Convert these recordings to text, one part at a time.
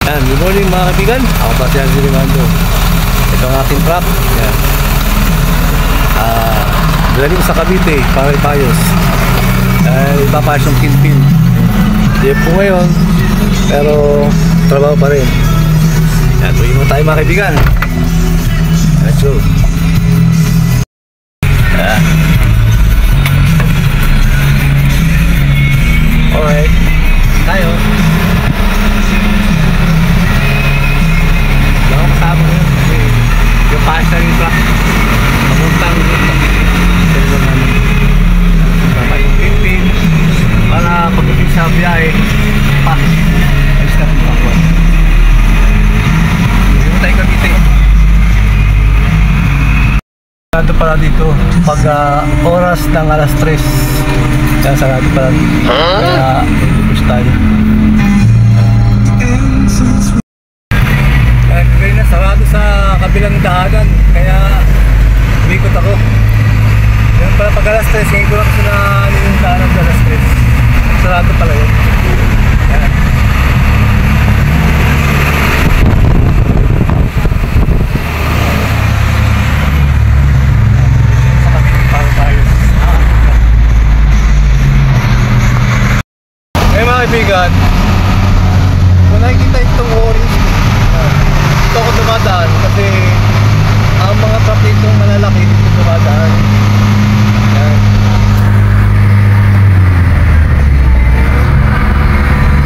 Good morning mga kaibigan. Ako pa si Andy Rimando. Ito ang aking truck. Yan. Dali ko sa Cavite para ipayos. Ipapayos yung kinpin. Di po ngayon, pero trabaho pa rin. Yan, tuloy mo tayo mga kaibigan. Let's go. Alright, tayo. Baka kasama mo yun kasi yung pasta rin truck pamuntang baka yung pinpin para pagdating sa biyahe ayos na rin ako. Hindi mo tayo Cavite. Sarado pala dito pag oras ng alas 3 kaya sarado pala dito kaya ibubus tayo. Kaya na sarado sa kabilang daanan kaya umikot ako. Yan pala pag alas 3 ngayon ko lang kasi na yung daanan sa alas 3 sarado pala yun. Yan. Kaibigan, kung nakikita itong orange dito ako dumadaan kasi ang mga truck dito malalaki dito dumadaan. Yan.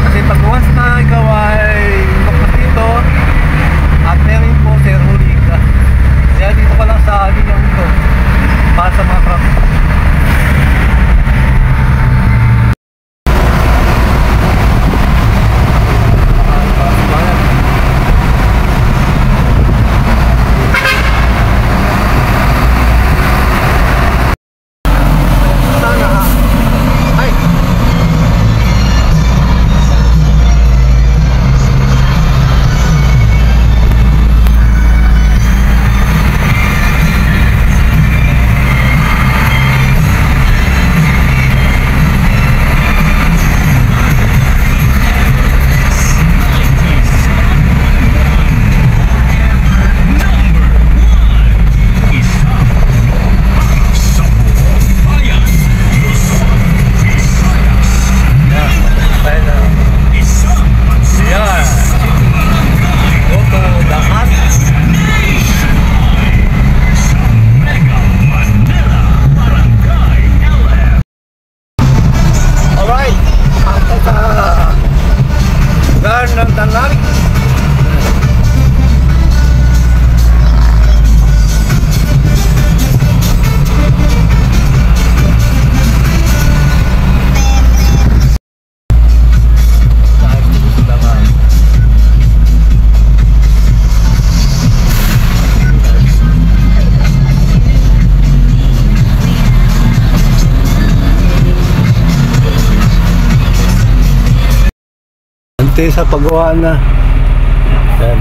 Kasi pag once na ikaw ay lumabas dito at meron po sir huli ka, kaya dito ka lang sa linyang ito para sa mga truck. Sa paggawa na yan.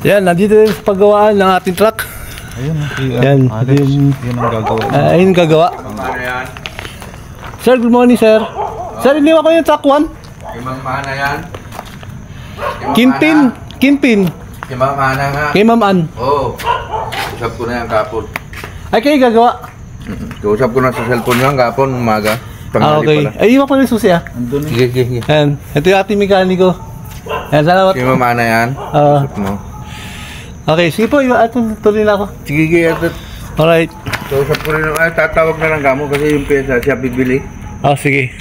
Yan, nandito din sa paggawaan ng ating truck. Ayun, yan, yun ang gagawa. Ayun ang gagawa. Sir, good morning sir. Sir, iniwan ko yung truck 1. Imang mana yan? Kinpin. Imang mana nga? Kay Ma'am Ann. Oo. Usap ko na yan kapon. Ay, kayo gagawa? Usap ko na sa cellphone yan kapon, umaga. Okay. Ay, iwan ko na yung susi ah. Sige. Yan. Ito yung ating mekaniko. Yan, salamat. Imang mana yan? Usap mo. Okay, sige po. Tuloy na ako. Sige. Alright. So, usap ko rin. Ay, tatawag na lang kamo kasi yung pesa siya bibili. Sige.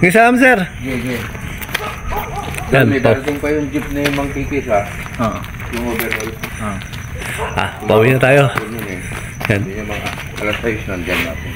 Salam sir. Sige. Yan, may darating pa yung jeep na yung Mang Kikis ha. Yung overhaul. Pauwi na tayo. Yun eh. Yan. Hindi yung mga alas 6 nandyan natin.